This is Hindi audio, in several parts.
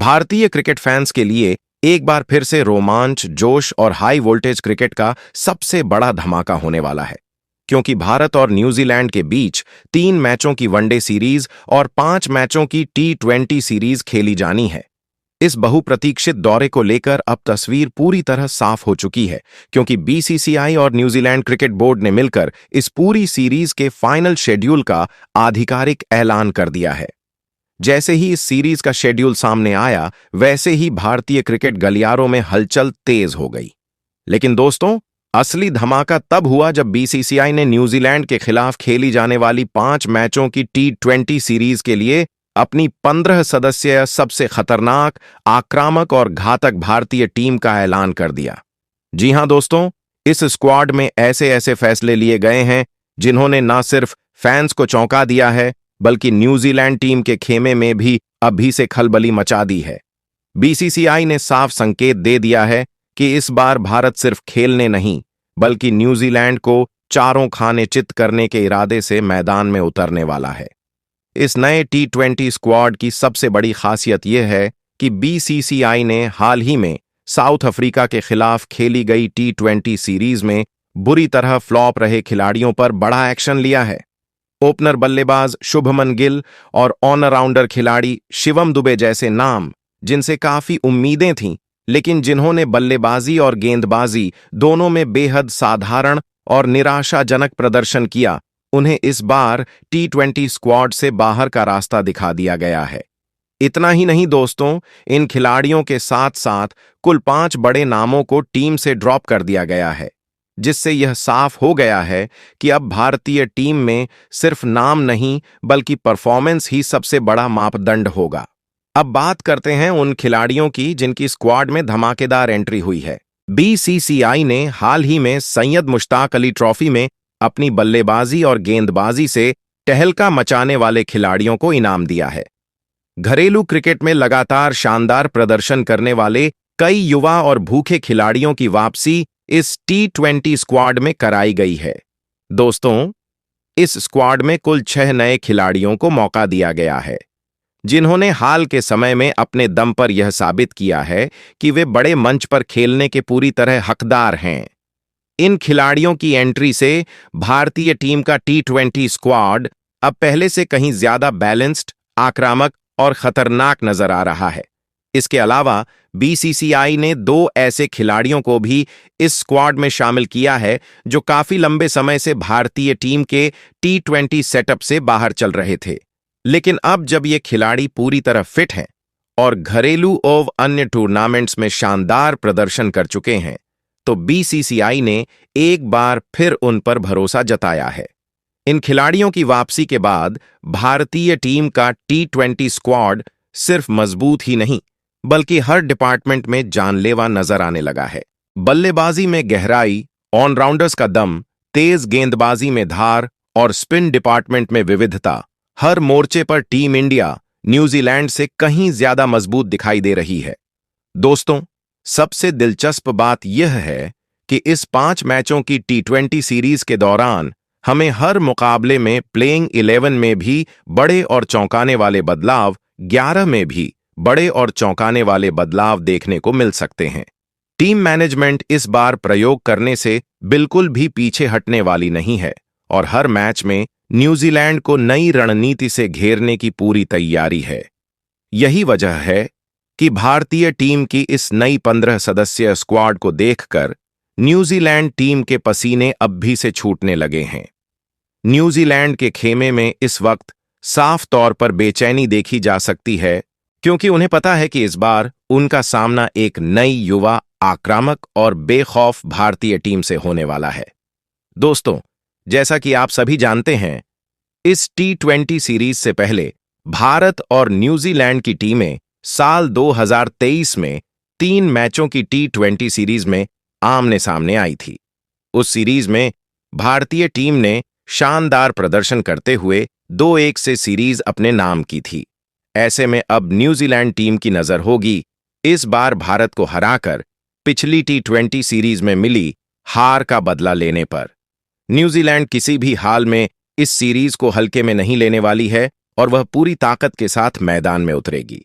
भारतीय क्रिकेट फैंस के लिए एक बार फिर से रोमांच, जोश और हाई वोल्टेज क्रिकेट का सबसे बड़ा धमाका होने वाला है, क्योंकि भारत और न्यूजीलैंड के बीच 3 मैचों की वनडे सीरीज और 5 मैचों की T20 सीरीज खेली जानी है। इस बहुप्रतीक्षित दौरे को लेकर अब तस्वीर पूरी तरह साफ हो चुकी है, क्योंकि बीसीसीआई और न्यूजीलैंड क्रिकेट बोर्ड ने मिलकर इस पूरी सीरीज के फाइनल शेड्यूल का आधिकारिक ऐलान कर दिया है। जैसे ही इस सीरीज का शेड्यूल सामने आया, वैसे ही भारतीय क्रिकेट गलियारों में हलचल तेज हो गई। लेकिन दोस्तों, असली धमाका तब हुआ जब बीसीसीआई ने न्यूजीलैंड के खिलाफ खेली जाने वाली 5 मैचों की T20 सीरीज के लिए अपनी 15 सदस्यीय सबसे खतरनाक, आक्रामक और घातक भारतीय टीम का ऐलान कर दिया। जी हां दोस्तों, इस स्क्वाड में ऐसे ऐसे फैसले लिए गए हैं जिन्होंने न सिर्फ फैंस को चौंका दिया है, बल्कि न्यूजीलैंड टीम के खेमे में भी अभी से खलबली मचा दी है। बीसीसीआई ने साफ संकेत दे दिया है कि इस बार भारत सिर्फ खेलने नहीं, बल्कि न्यूजीलैंड को चारों खाने चित करने के इरादे से मैदान में उतरने वाला है। इस नए T20 स्क्वाड की सबसे बड़ी खासियत यह है कि बीसीसीआई ने हाल ही में साउथ अफ्रीका के खिलाफ खेली गई T20 सीरीज में बुरी तरह फ्लॉप रहे खिलाड़ियों पर बड़ा एक्शन लिया है। ओपनर बल्लेबाज शुभमन गिल और ऑलराउंडर खिलाड़ी शिवम दुबे जैसे नाम, जिनसे काफी उम्मीदें थीं, लेकिन जिन्होंने बल्लेबाजी और गेंदबाजी दोनों में बेहद साधारण और निराशाजनक प्रदर्शन किया, उन्हें इस बार T20 स्क्वाड से बाहर का रास्ता दिखा दिया गया है। इतना ही नहीं दोस्तों, इन खिलाड़ियों के साथ साथ कुल 5 बड़े नामों को टीम से ड्रॉप कर दिया गया है, जिससे यह साफ हो गया है कि अब भारतीय टीम में सिर्फ नाम नहीं, बल्कि परफॉर्मेंस ही सबसे बड़ा मापदंड होगा। अब बात करते हैं उन खिलाड़ियों की जिनकी स्क्वाड में धमाकेदार एंट्री हुई है। बीसीसीआई ने हाल ही में सैयद मुश्ताक अली ट्रॉफी में अपनी बल्लेबाजी और गेंदबाजी से टहलका मचाने वाले खिलाड़ियों को इनाम दिया है। घरेलू क्रिकेट में लगातार शानदार प्रदर्शन करने वाले कई युवा और भूखे खिलाड़ियों की वापसी इस T20 स्क्वाड में कराई गई है। दोस्तों, इस स्क्वाड में कुल 6 नए खिलाड़ियों को मौका दिया गया है, जिन्होंने हाल के समय में अपने दम पर यह साबित किया है कि वे बड़े मंच पर खेलने के पूरी तरह हकदार हैं। इन खिलाड़ियों की एंट्री से भारतीय टीम का T20 स्क्वाड अब पहले से कहीं ज्यादा बैलेंस्ड, आक्रामक और खतरनाक नजर आ रहा है। इसके अलावा बीसीसीआई ने 2 ऐसे खिलाड़ियों को भी इस स्क्वाड में शामिल किया है जो काफी लंबे समय से भारतीय टीम के T20 सेटअप से बाहर चल रहे थे। लेकिन अब जब ये खिलाड़ी पूरी तरह फिट हैं और घरेलू और अन्य टूर्नामेंट्स में शानदार प्रदर्शन कर चुके हैं, तो बीसीसीआई ने एक बार फिर उन पर भरोसा जताया है। इन खिलाड़ियों की वापसी के बाद भारतीय टीम का T20 स्क्वाड सिर्फ मजबूत ही नहीं, बल्कि हर डिपार्टमेंट में जानलेवा नजर आने लगा है। बल्लेबाजी में गहराई, ऑलराउंडर्स का दम, तेज गेंदबाजी में धार और स्पिन डिपार्टमेंट में विविधता, हर मोर्चे पर टीम इंडिया न्यूजीलैंड से कहीं ज्यादा मजबूत दिखाई दे रही है। दोस्तों, सबसे दिलचस्प बात यह है कि इस 5 मैचों की T20 सीरीज के दौरान हमें हर मुकाबले में प्लेइंग 11 में भी बड़े और चौंकाने वाले बदलाव, 11 में भी बड़े और चौंकाने वाले बदलाव देखने को मिल सकते हैं। टीम मैनेजमेंट इस बार प्रयोग करने से बिल्कुल भी पीछे हटने वाली नहीं है और हर मैच में न्यूजीलैंड को नई रणनीति से घेरने की पूरी तैयारी है। यही वजह है कि भारतीय टीम की इस नई 15 सदस्यीय स्क्वाड को देखकर न्यूजीलैंड टीम के पसीने अब भी से छूटने लगे हैं। न्यूजीलैंड के खेमे में इस वक्त साफ तौर पर बेचैनी देखी जा सकती है, क्योंकि उन्हें पता है कि इस बार उनका सामना एक नई, युवा, आक्रामक और बेखौफ भारतीय टीम से होने वाला है। दोस्तों, जैसा कि आप सभी जानते हैं, इस T20 सीरीज से पहले भारत और न्यूजीलैंड की टीमें साल 2023 में 3 मैचों की T20 सीरीज में आमने सामने आई थी। उस सीरीज में भारतीय टीम ने शानदार प्रदर्शन करते हुए 2-1 से सीरीज अपने नाम की थी। ऐसे में अब न्यूजीलैंड टीम की नजर होगी इस बार भारत को हराकर पिछली T20 सीरीज में मिली हार का बदला लेने पर। न्यूजीलैंड किसी भी हाल में इस सीरीज को हल्के में नहीं लेने वाली है और वह पूरी ताकत के साथ मैदान में उतरेगी।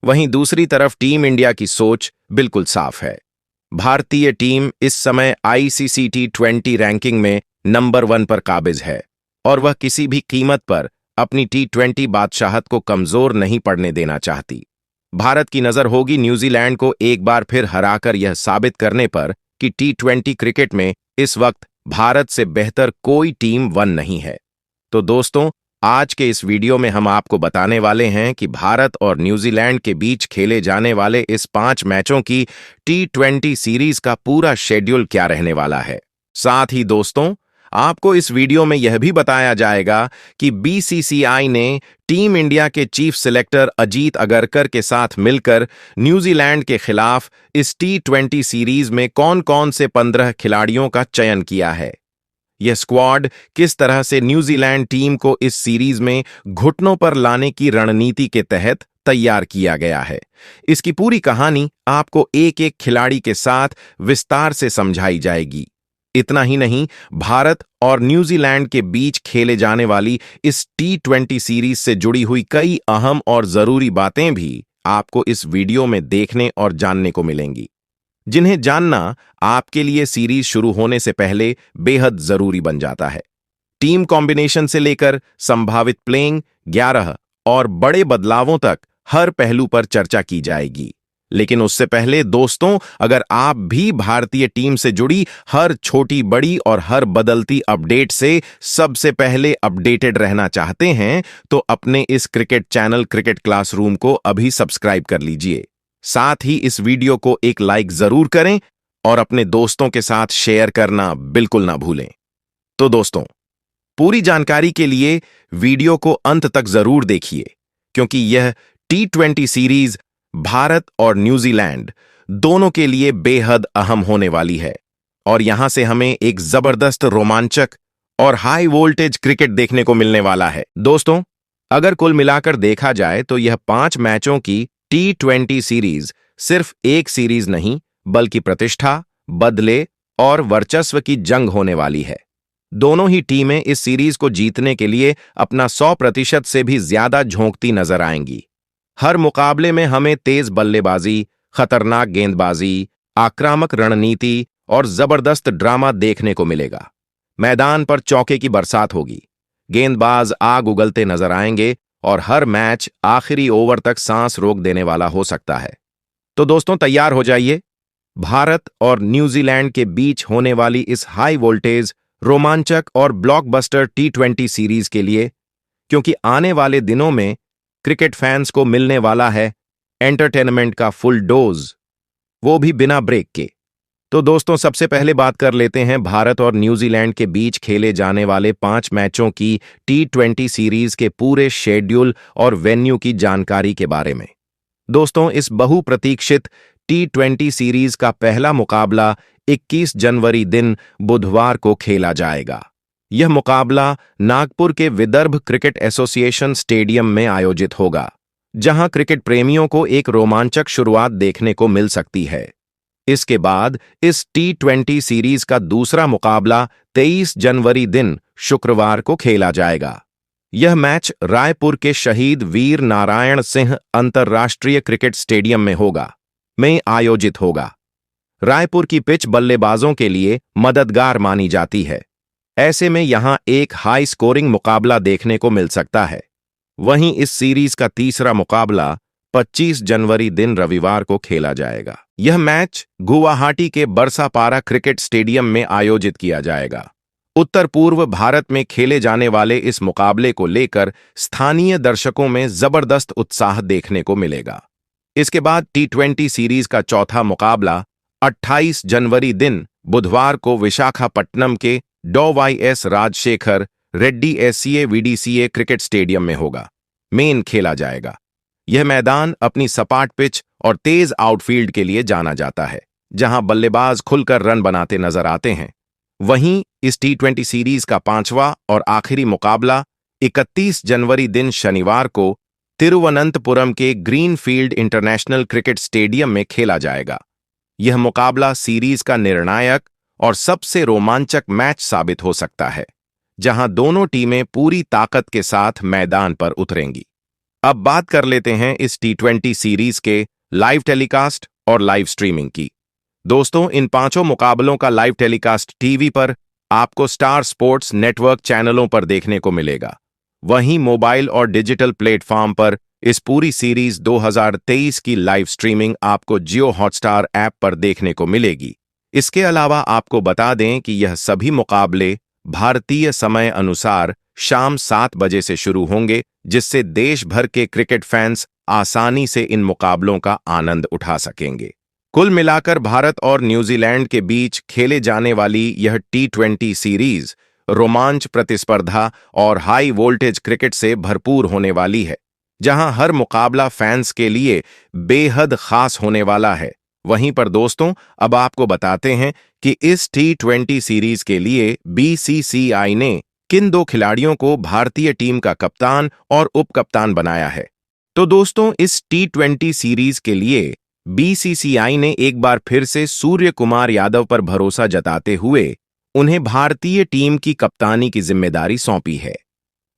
वहीं दूसरी तरफ टीम इंडिया की सोच बिल्कुल साफ है। भारतीय टीम इस समय आईसीसी T20 रैंकिंग में नंबर 1 पर काबिज है और वह किसी भी कीमत पर अपनी T20 बादशाहत को कमजोर नहीं पड़ने देना चाहती। भारत की नजर होगी न्यूजीलैंड को एक बार फिर हराकर यह साबित करने पर कि T20 क्रिकेट में इस वक्त भारत से बेहतर कोई टीम 1 नहीं है। तो दोस्तों, आज के इस वीडियो में हम आपको बताने वाले हैं कि भारत और न्यूजीलैंड के बीच खेले जाने वाले इस 5 मैचों की T20 सीरीज का पूरा शेड्यूल क्या रहने वाला है। साथ ही दोस्तों, आपको इस वीडियो में यह भी बताया जाएगा कि बीसीसीआई ने टीम इंडिया के चीफ सिलेक्टर अजीत अगरकर के साथ मिलकर न्यूजीलैंड के खिलाफ इस T20 सीरीज में कौन-कौन से 15 खिलाड़ियों का चयन किया है। यह स्क्वाड किस तरह से न्यूजीलैंड टीम को इस सीरीज में घुटनों पर लाने की रणनीति के तहत तैयार किया गया है। इसकी पूरी कहानी आपको एक-एक खिलाड़ी के साथ विस्तार से समझाई जाएगी। इतना ही नहीं, भारत और न्यूजीलैंड के बीच खेले जाने वाली इस T20 सीरीज से जुड़ी हुई कई अहम और जरूरी बातें भी आपको इस वीडियो में देखने और जानने को मिलेंगी, जिन्हें जानना आपके लिए सीरीज शुरू होने से पहले बेहद जरूरी बन जाता है। टीम कॉम्बिनेशन से लेकर संभावित प्लेइंग 11 और बड़े बदलावों तक हर पहलू पर चर्चा की जाएगी। लेकिन उससे पहले दोस्तों, अगर आप भी भारतीय टीम से जुड़ी हर छोटी बड़ी और हर बदलती अपडेट से सबसे पहले अपडेटेड रहना चाहते हैं, तो अपने इस क्रिकेट चैनल क्रिकेट क्लासरूम को अभी सब्सक्राइब कर लीजिए। साथ ही इस वीडियो को एक लाइक जरूर करें और अपने दोस्तों के साथ शेयर करना बिल्कुल ना भूलें। तो दोस्तों, पूरी जानकारी के लिए वीडियो को अंत तक जरूर देखिए, क्योंकि यह T20 सीरीज भारत और न्यूजीलैंड दोनों के लिए बेहद अहम होने वाली है और यहां से हमें एक जबरदस्त रोमांचक और हाई वोल्टेज क्रिकेट देखने को मिलने वाला है। दोस्तों, अगर कुल मिलाकर देखा जाए तो यह 5 मैचों की T20 सीरीज सिर्फ एक सीरीज नहीं, बल्कि प्रतिष्ठा, बदले और वर्चस्व की जंग होने वाली है। दोनों ही टीमें इस सीरीज को जीतने के लिए अपना 100% से भी ज्यादा झोंकती नजर आएंगी। हर मुकाबले में हमें तेज बल्लेबाजी, खतरनाक गेंदबाजी, आक्रामक रणनीति और जबरदस्त ड्रामा देखने को मिलेगा। मैदान पर चौके की बरसात होगी, गेंदबाज आग उगलते नजर आएंगे और हर मैच आखिरी ओवर तक सांस रोक देने वाला हो सकता है। तो दोस्तों, तैयार हो जाइए भारत और न्यूजीलैंड के बीच होने वाली इस हाई वोल्टेज, रोमांचक और ब्लॉकबस्टर T20 सीरीज के लिए, क्योंकि आने वाले दिनों में क्रिकेट फैंस को मिलने वाला है एंटरटेनमेंट का फुल डोज, वो भी बिना ब्रेक के। तो दोस्तों, सबसे पहले बात कर लेते हैं भारत और न्यूजीलैंड के बीच खेले जाने वाले 5 मैचों की T20 सीरीज के पूरे शेड्यूल और वेन्यू की जानकारी के बारे में। दोस्तों, इस बहुप्रतीक्षित T20 सीरीज का पहला मुकाबला 21 जनवरी दिन बुधवार को खेला जाएगा। यह मुकाबला नागपुर के विदर्भ क्रिकेट एसोसिएशन स्टेडियम में आयोजित होगा, जहां क्रिकेट प्रेमियों को एक रोमांचक शुरुआत देखने को मिल सकती है। इसके बाद इस T20 सीरीज का दूसरा मुकाबला 23 जनवरी दिन शुक्रवार को खेला जाएगा। यह मैच रायपुर के शहीद वीर नारायण सिंह अंतर्राष्ट्रीय क्रिकेट स्टेडियम में आयोजित होगा। रायपुर की पिच बल्लेबाजों के लिए मददगार मानी जाती है। ऐसे में यहां एक हाई स्कोरिंग मुकाबला देखने को मिल सकता है। वहीं इस सीरीज का तीसरा मुकाबला 25 जनवरी दिन रविवार को खेला जाएगा। यह मैच गुवाहाटी के बरसापारा क्रिकेट स्टेडियम में आयोजित किया जाएगा। उत्तर पूर्व भारत में खेले जाने वाले इस मुकाबले को लेकर स्थानीय दर्शकों में जबरदस्त उत्साह देखने को मिलेगा। इसके बाद T20 सीरीज का चौथा मुकाबला 28 जनवरी दिन बुधवार को विशाखापट्टनम के डॉ.वाई.एस. Rajasekhara Reddy SCA VDCA cricket stadium में खेला जाएगा। यह मैदान अपनी सपाट पिच और तेज आउटफील्ड के लिए जाना जाता है, जहां बल्लेबाज खुलकर रन बनाते नजर आते हैं। वहीं इस T20 सीरीज का 5वां और आखिरी मुकाबला 31 जनवरी दिन शनिवार को तिरुवनंतपुरम के ग्रीनफील्ड इंटरनेशनल क्रिकेट स्टेडियम में खेला जाएगा। यह मुकाबला सीरीज का निर्णायक और सबसे रोमांचक मैच साबित हो सकता है, जहां दोनों टीमें पूरी ताकत के साथ मैदान पर उतरेंगी। अब बात कर लेते हैं इस T20 सीरीज के लाइव टेलीकास्ट और लाइव स्ट्रीमिंग की। दोस्तों, इन पांचों मुकाबलों का लाइव टेलीकास्ट टीवी पर आपको स्टार स्पोर्ट्स नेटवर्क चैनलों पर देखने को मिलेगा। वहीं मोबाइल और डिजिटल प्लेटफॉर्म पर इस पूरी सीरीज 2023 की लाइव स्ट्रीमिंग आपको जियो हॉटस्टार ऐप पर देखने को मिलेगी। इसके अलावा आपको बता दें कि यह सभी मुकाबले भारतीय समय अनुसार शाम 7 बजे से शुरू होंगे, जिससे देश भर के क्रिकेट फैंस आसानी से इन मुकाबलों का आनंद उठा सकेंगे। कुल मिलाकर भारत और न्यूजीलैंड के बीच खेले जाने वाली यह T20 सीरीज रोमांच, प्रतिस्पर्धा और हाई वोल्टेज क्रिकेट से भरपूर होने वाली है, जहां हर मुकाबला फैंस के लिए बेहद खास होने वाला है। वहीं पर दोस्तों, अब आपको बताते हैं कि इस T20 सीरीज के लिए BCCI ने किन दो खिलाड़ियों को भारतीय टीम का कप्तान और उप कप्तान बनाया है। तो दोस्तों, इस T20 सीरीज के लिए BCCI ने एक बार फिर से सूर्य कुमार यादव पर भरोसा जताते हुए उन्हें भारतीय टीम की कप्तानी की जिम्मेदारी सौंपी है।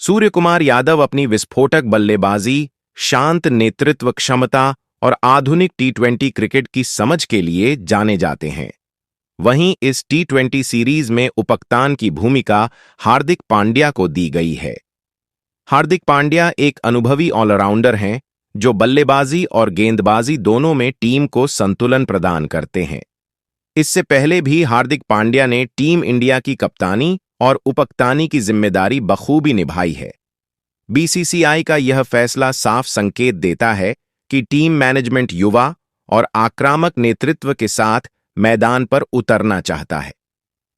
सूर्य कुमार यादव अपनी विस्फोटक बल्लेबाजी, शांत नेतृत्व क्षमता और आधुनिक T20 क्रिकेट की समझ के लिए जाने जाते हैं। वहीं इस T20 सीरीज में उपकप्तान की भूमिका हार्दिक पांड्या को दी गई है। हार्दिक पांड्या एक अनुभवी ऑलराउंडर हैं, जो बल्लेबाजी और गेंदबाजी दोनों में टीम को संतुलन प्रदान करते हैं। इससे पहले भी हार्दिक पांड्या ने टीम इंडिया की कप्तानी और उपकप्तानी की जिम्मेदारी बखूबी निभाई है। BCCI का यह फैसला साफ संकेत देता है कि टीम मैनेजमेंट युवा और आक्रामक नेतृत्व के साथ मैदान पर उतरना चाहता है।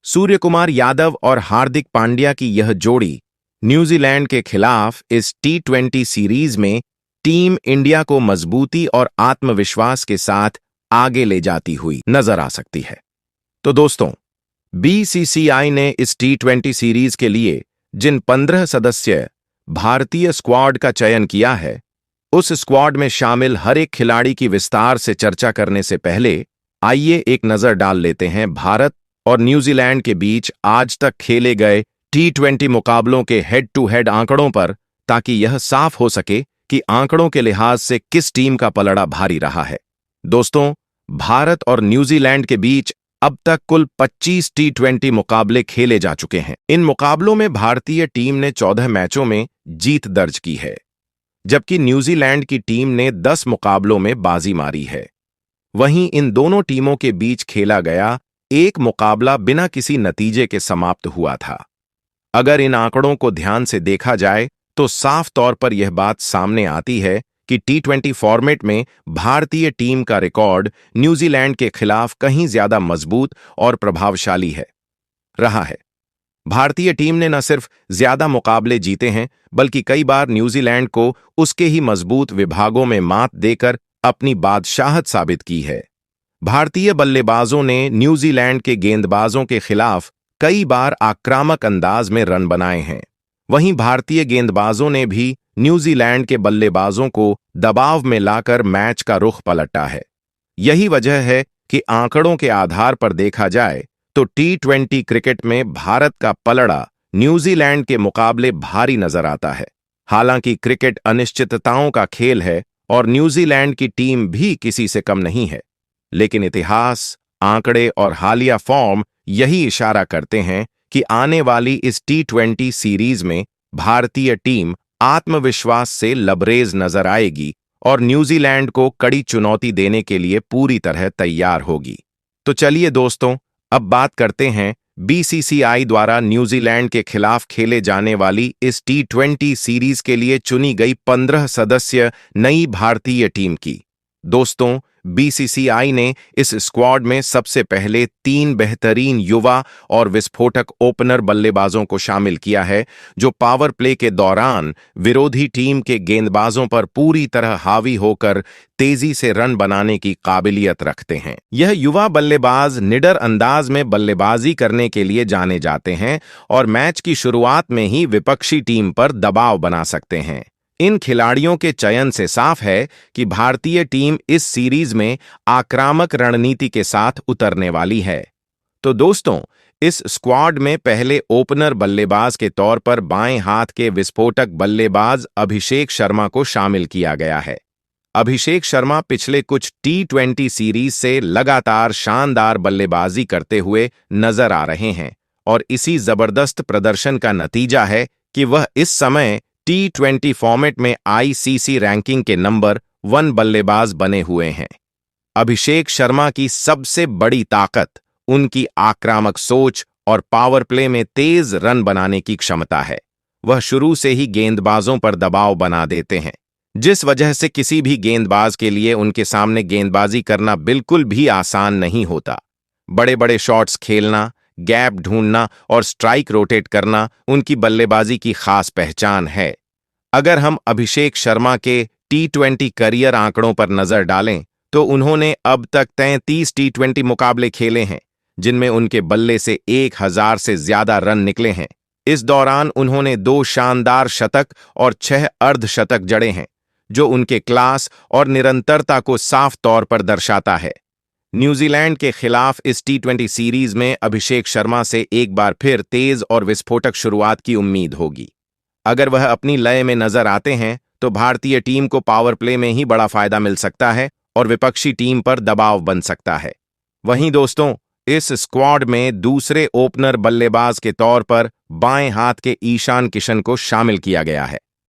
सूर्य कुमार यादव और हार्दिक पांड्या की यह जोड़ी न्यूजीलैंड के खिलाफ इस T20 सीरीज में टीम इंडिया को मजबूती और आत्मविश्वास के साथ आगे ले जाती हुई नजर आ सकती है। तो दोस्तों, BCCI ने इस T20 सीरीज के लिए जिन 15 सदस्य भारतीय स्क्वाड का चयन किया है, उस स्क्वाड में शामिल हर एक खिलाड़ी की विस्तार से चर्चा करने से पहले आइए एक नजर डाल लेते हैं भारत और न्यूजीलैंड के बीच आज तक खेले गए T20 मुकाबलों के हेड टू हेड आंकड़ों पर, ताकि यह साफ हो सके कि आंकड़ों के लिहाज से किस टीम का पलड़ा भारी रहा है। दोस्तों, भारत और न्यूजीलैंड के बीच अब तक कुल 25 T20 मुकाबले खेले जा चुके हैं। इन मुकाबलों में भारतीय टीम ने 14 मैचों में जीत दर्ज की है, जबकि न्यूजीलैंड की टीम ने 10 मुकाबलों में बाजी मारी है। वहीं इन दोनों टीमों के बीच खेला गया एक मुकाबला बिना किसी नतीजे के समाप्त हुआ था। अगर इन आंकड़ों को ध्यान से देखा जाए तो साफ तौर पर यह बात सामने आती है कि T20 फॉर्मेट में भारतीय टीम का रिकॉर्ड न्यूजीलैंड के खिलाफ कहीं ज्यादा मजबूत और प्रभावशाली रहा है। भारतीय टीम ने न सिर्फ ज्यादा मुकाबले जीते हैं, बल्कि कई बार न्यूजीलैंड को उसके ही मजबूत विभागों में मात देकर अपनी बादशाहत साबित की है। भारतीय बल्लेबाजों ने न्यूजीलैंड के गेंदबाजों के खिलाफ कई बार आक्रामक अंदाज में रन बनाए हैं। वहीं भारतीय गेंदबाजों ने भी न्यूजीलैंड के बल्लेबाजों को दबाव में लाकर मैच का रुख पलटा है। यही वजह है कि आंकड़ों के आधार पर देखा जाए तो T20 क्रिकेट में भारत का पलड़ा न्यूजीलैंड के मुकाबले भारी नजर आता है। हालांकि क्रिकेट अनिश्चितताओं का खेल है और न्यूजीलैंड की टीम भी किसी से कम नहीं है, लेकिन इतिहास, आंकड़े और हालिया फॉर्म यही इशारा करते हैं कि आने वाली इस T20 सीरीज में भारतीय टीम आत्मविश्वास से लबरेज नजर आएगी और न्यूजीलैंड को कड़ी चुनौती देने के लिए पूरी तरह तैयार होगी। तो चलिए दोस्तों, अब बात करते हैं BCCI द्वारा न्यूजीलैंड के खिलाफ खेले जाने वाली इस T20 सीरीज के लिए चुनी गई 15 सदस्य नई भारतीय टीम की। दोस्तों, BCCI ने इस स्क्वाड में सबसे पहले 3 बेहतरीन युवा और विस्फोटक ओपनर बल्लेबाजों को शामिल किया है, जो पावर प्ले के दौरान विरोधी टीम के गेंदबाजों पर पूरी तरह हावी होकर तेजी से रन बनाने की काबिलियत रखते हैं। यह युवा बल्लेबाज निडर अंदाज में बल्लेबाजी करने के लिए जाने जाते हैं और मैच की शुरुआत में ही विपक्षी टीम पर दबाव बना सकते हैं। इन खिलाड़ियों के चयन से साफ है कि भारतीय टीम इस सीरीज में आक्रामक रणनीति के साथ उतरने वाली है। तो दोस्तों, इस स्क्वाड में पहले ओपनर बल्लेबाज के तौर पर बाएं हाथ के विस्फोटक बल्लेबाज अभिषेक शर्मा को शामिल किया गया है। अभिषेक शर्मा पिछले कुछ T20 सीरीज से लगातार शानदार बल्लेबाजी करते हुए नजर आ रहे हैं और इसी जबरदस्त प्रदर्शन का नतीजा है कि वह इस समय T20 फॉर्मेट में ICC रैंकिंग के नंबर 1 बल्लेबाज बने हुए हैं। अभिषेक शर्मा की सबसे बड़ी ताकत उनकी आक्रामक सोच और पावर प्ले में तेज रन बनाने की क्षमता है। वह शुरू से ही गेंदबाजों पर दबाव बना देते हैं, जिस वजह से किसी भी गेंदबाज के लिए उनके सामने गेंदबाजी करना बिल्कुल भी आसान नहीं होता। बड़े बड़े शॉट्स खेलना, गैप ढूंढना और स्ट्राइक रोटेट करना उनकी बल्लेबाजी की खास पहचान है। अगर हम अभिषेक शर्मा के T20 करियर आंकड़ों पर नजर डालें तो उन्होंने अब तक 33 T20 मुकाबले खेले हैं, जिनमें उनके बल्ले से 1000 से ज्यादा रन निकले हैं। इस दौरान उन्होंने 2 शानदार शतक और 6 अर्धशतक जड़े हैं, जो उनके क्लास और निरंतरता को साफ तौर पर दर्शाता है। न्यूजीलैंड के खिलाफ इस T20 सीरीज में अभिषेक शर्मा से एक बार फिर तेज और विस्फोटक शुरुआत की उम्मीद होगी। अगर वह अपनी लय में नजर आते हैं तो भारतीय टीम को पावर प्ले में ही बड़ा फायदा मिल सकता है और विपक्षी टीम पर दबाव बन सकता है। वहीं दोस्तों, इस स्क्वाड में दूसरे ओपनर बल्लेबाज के तौर पर बाएं हाथ के ईशान किशन को शामिल किया गया है।